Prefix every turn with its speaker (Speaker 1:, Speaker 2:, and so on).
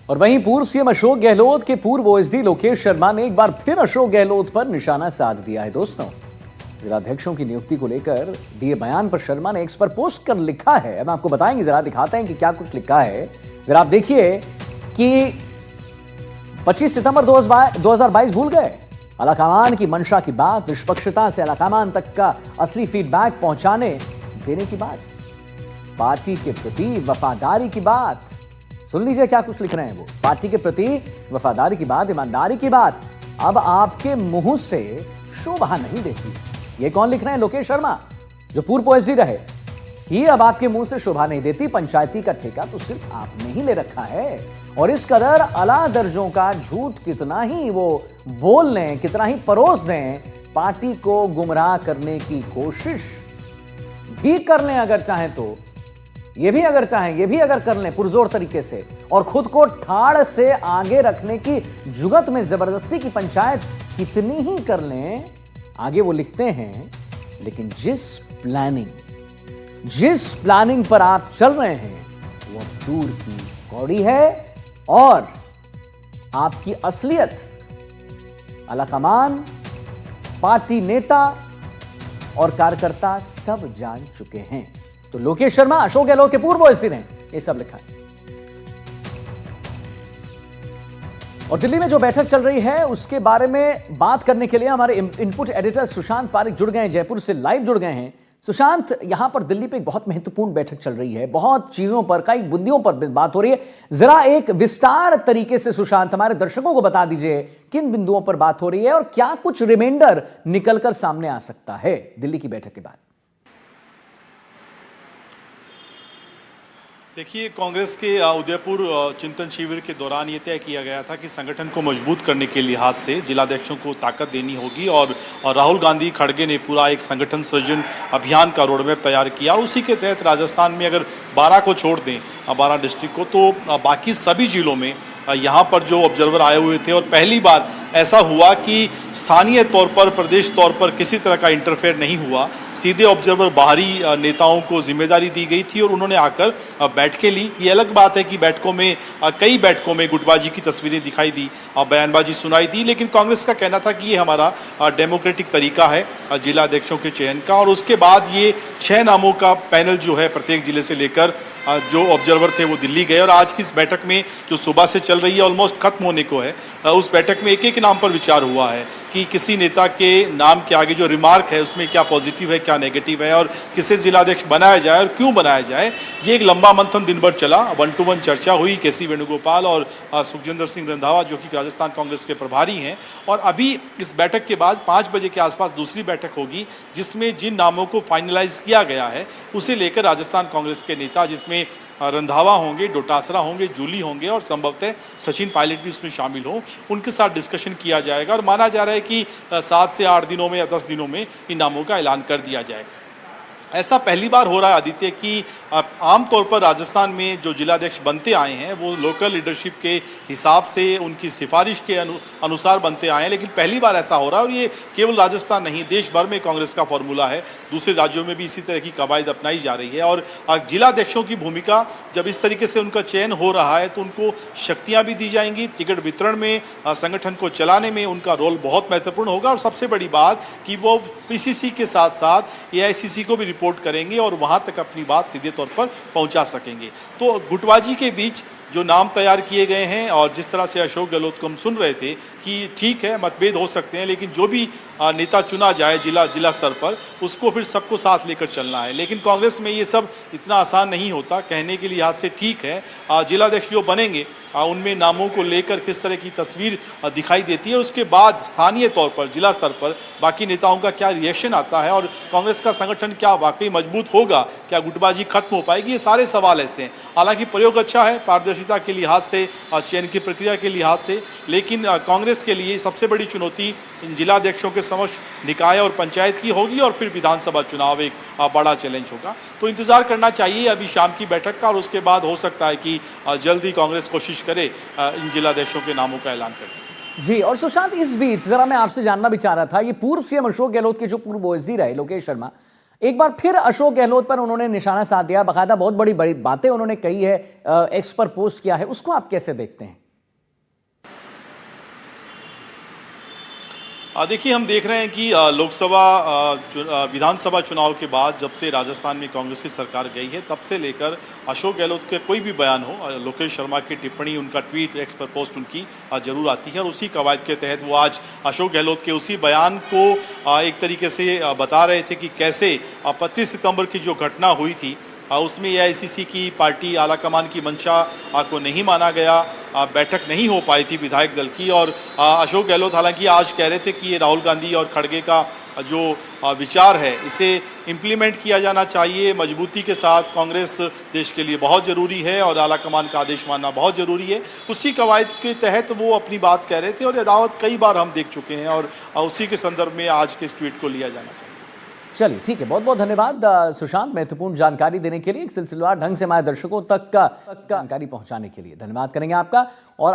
Speaker 1: और वहीं पूर्व सीएम अशोक गहलोत के पूर्व ओएसडी लोकेश शर्मा ने एक बार फिर अशोक गहलोत पर निशाना साध दिया है। दोस्तों, जिलाध्यक्षों की नियुक्ति को लेकर दिए बयान पर शर्मा ने एक्स पर पोस्ट कर लिखा है। हम आपको बताएंगे, जरा दिखाते हैं कि क्या कुछ लिखा है। जरा आप देखिए कि 25 सितंबर 2022 भूल गए। अलाकामान की मंशा की बात, निष्पक्षता से अलाकामान तक का असली फीडबैक पहुंचाने देने की बात, पार्टी के प्रति वफादारी की बात। सुन लीजिए क्या कुछ लिख रहे हैं वो। पार्टी के प्रति वफादारी की बात, ईमानदारी की बात अब आपके मुंह से शोभा नहीं देती। ये कौन लिख रहे हैं? लोकेश शर्मा, जो पूर्व ओएसडी रहे। ही अब आपके मुंह से शोभा नहीं देती। पंचायती का ठेका तो सिर्फ आपने ही ले रखा है, और इस कदर अला दर्जों का झूठ कितना ही वो बोल लें, कितना ही परोस दें, पार्टी को गुमराह करने की कोशिश भी कर लें अगर चाहें तो, ये भी अगर चाहें, ये भी अगर कर लें पुरजोर तरीके से, और खुद को ठाड़ से आगे रखने की जुगत में जबरदस्ती की पंचायत कितनी ही कर लें। आगे वो लिखते हैं, लेकिन जिस प्लानिंग पर आप चल रहे हैं वो दूर की कौड़ी है, और आपकी असलियत अलाकमान, पार्टी नेता और कार्यकर्ता सब जान चुके हैं। तो लोकेश शर्मा, अशोक गहलोत के पूर्व ओएसडी ने ये सब लिखा है। और दिल्ली में जो बैठक चल रही है उसके बारे में बात करने के लिए हमारे इनपुट एडिटर सुशांत पारिक जुड़ गए हैं, जयपुर से लाइव जुड़ गए हैं। सुशांत, यहां पर दिल्ली पे एक बहुत महत्वपूर्ण बैठक चल रही है, बहुत चीजों पर, कई मुद्दों पर बात हो रही है। जरा एक विस्तार तरीके से सुशांत हमारे दर्शकों को बता दीजिए किन बिंदुओं पर बात हो रही है और क्या कुछ रिमाइंडर निकलकर सामने आ सकता है दिल्ली की बैठक के बाद।
Speaker 2: देखिए, कांग्रेस के उदयपुर चिंतन शिविर के दौरान ये तय किया गया था कि संगठन को मजबूत करने के लिहाज से जिलाध्यक्षों को ताकत देनी होगी, और राहुल गांधी खड़गे ने पूरा एक संगठन सृजन अभियान का रोडमैप तैयार किया। और उसी के तहत राजस्थान में अगर 12 को छोड़ दें, 12 डिस्ट्रिक्ट को, तो बाकी सभी जिलों में यहाँ पर जो ऑब्जर्वर आए हुए थे, और पहली बार ऐसा हुआ कि स्थानीय तौर पर, प्रदेश तौर पर किसी तरह का इंटरफेयर नहीं हुआ। सीधे ऑब्जर्वर बाहरी नेताओं को जिम्मेदारी दी गई थी और उन्होंने आकर बैठकें ली। ये अलग बात है कि बैठकों में, कई बैठकों में गुटबाजी की तस्वीरें दिखाई दी, बयानबाजी सुनाई दी, लेकिन कांग्रेस का कहना था कि ये हमारा डेमोक्रेटिक तरीका है जिला अध्यक्षों के चयन का। और उसके बाद ये 6 नामों का पैनल जो है, प्रत्येक जिले से लेकर जो ऑब्जर्वर थे वो दिल्ली गए। और आज की इस बैठक में जो सुबह से चल रही है, ऑलमोस्ट खत्म होने को है, उस बैठक में एक एक नाम पर विचार हुआ है कि किसी नेता के नाम के आगे जो रिमार्क है उसमें क्या पॉजिटिव है, क्या नेगेटिव है, और किसे जिलाध्यक्ष बनाया जाए और क्यों बनाया जाए। ये एक लंबा मंथन दिन भर चला। 1-to-1 चर्चा हुई केसी वेणुगोपाल और सुखजिंदर सिंह रंधावा, जो कि राजस्थान कांग्रेस के प्रभारी हैं। और अभी इस बैठक के बाद 5 बजे के आसपास दूसरी बैठक होगी, जिसमें जिन नामों को फाइनलाइज किया गया है उसे लेकर राजस्थान कांग्रेस के नेता, जिसमें रंधावा होंगे, डोटासरा होंगे, जूली होंगे, और संभवतः सचिन पायलट भी इसमें शामिल हो, उनके साथ डिस्कशन किया जाएगा। और माना जा रहा है कि 7 से 8 दिनों में या 10 दिनों में इन नामों का ऐलान कर दिया जाए। ऐसा पहली बार हो रहा है आदित्य कि आमतौर पर राजस्थान में जो जिलाध्यक्ष बनते आए हैं वो लोकल लीडरशिप के हिसाब से, उनकी सिफारिश के अनुसार बनते आए हैं, लेकिन पहली बार ऐसा हो रहा है। और ये केवल राजस्थान नहीं, देश भर में कांग्रेस का फॉर्मूला है। दूसरे राज्यों में भी इसी तरह की कवायद अपनाई जा रही है। और जिलाध्यक्षों की भूमिका, जब इस तरीके से उनका चयन हो रहा है तो उनको शक्तियाँ भी दी जाएंगी, टिकट वितरण में, संगठन को चलाने में उनका रोल बहुत महत्वपूर्ण होगा। और सबसे बड़ी बात कि वो पीसीसी के साथ साथ एआईसीसी को भी रिपोर्ट करेंगे और वहां तक अपनी बात सीधे तौर पर पहुंचा सकेंगे। तो गुटबाजी के बीच जो नाम तैयार किए गए हैं, और जिस तरह से अशोक गहलोत को हम सुन रहे थे कि ठीक है, मतभेद हो सकते हैं, लेकिन जो भी नेता चुना जाए जिला स्तर पर, उसको फिर सबको साथ लेकर चलना है। लेकिन कांग्रेस में ये सब इतना आसान नहीं होता। कहने के लिहाज से ठीक है, जिलाध्यक्ष जो बनेंगे उनमें नामों को लेकर किस तरह की तस्वीर दिखाई देती है, उसके बाद स्थानीय तौर पर, जिला स्तर पर बाकी नेताओं का क्या रिएक्शन आता है, और कांग्रेस का संगठन क्या वाकई मजबूत होगा, क्या गुटबाजी खत्म हो पाएगी, ये सारे सवाल ऐसे हैं। हालांकि प्रयोग अच्छा है पारदर्शिता के लिहाज से, चयन की प्रक्रिया के लिहाज से, लेकिन कांग्रेस के लिए सबसे बड़ी चुनौती इन जिलाध्यक्षों के समक्ष निकाय और पंचायत की होगी, और फिर विधानसभा चुनाव एक बड़ा चैलेंज होगा। तो इंतजार करना चाहिए अभी शाम की बैठक का, और उसके बाद हो सकता है कि जल्द ही कांग्रेस कोशिश करे इन जिलाध्यक्षों के नामों का ऐलान करने।
Speaker 1: जी, और सुशांत, इस बीच जरा मैं आपसे जानना भी चाह रहा था, ये पूर्व सीएम अशोक गहलोत के जो पूर्व ओएसडी रहे लोकेश शर्मा, एक बार फिर अशोक गहलोत पर उन्होंने निशाना साध दिया, बाकायदा बहुत बड़ी बड़ी बातें उन्होंने कही है, एक्स पर पोस्ट किया है, उसको आप कैसे देखते हैं?
Speaker 2: देखिए, हम देख रहे हैं कि लोकसभा विधानसभा चुनाव के बाद जब से राजस्थान में कांग्रेस की सरकार गई है, तब से लेकर अशोक गहलोत के कोई भी बयान हो, लोकेश शर्मा की टिप्पणी, उनका ट्वीट, एक्स पर पोस्ट उनकी जरूर आती है और उसी कवायद के तहत वो आज अशोक गहलोत के उसी बयान को एक तरीके से बता रहे थे कि कैसे 25 सितंबर की जो घटना हुई थी उसमें एआईसीसी की पार्टी आलाकमान की मंशा को नहीं माना गया, बैठक नहीं हो पाई थी विधायक दल की। और अशोक गहलोत हालांकि आज कह रहे थे कि ये राहुल गांधी और खड़गे का जो विचार है इसे इम्प्लीमेंट किया जाना चाहिए मजबूती के साथ। कांग्रेस देश के लिए बहुत ज़रूरी है और आलाकमान का आदेश मानना बहुत ज़रूरी है। उसी कवायद के तहत वो अपनी बात कह रहे थे और ये दावत कई बार हम देख चुके हैं और उसी के संदर्भ में आज के इस ट्वीट को लिया जाना चाहिए।
Speaker 1: चलिए ठीक है, बहुत बहुत धन्यवाद सुशांत, महत्वपूर्ण जानकारी देने के लिए, एक सिलसिलेवार ढंग से हमारे दर्शकों तक का जानकारी पहुंचाने के लिए धन्यवाद करेंगे आपका। और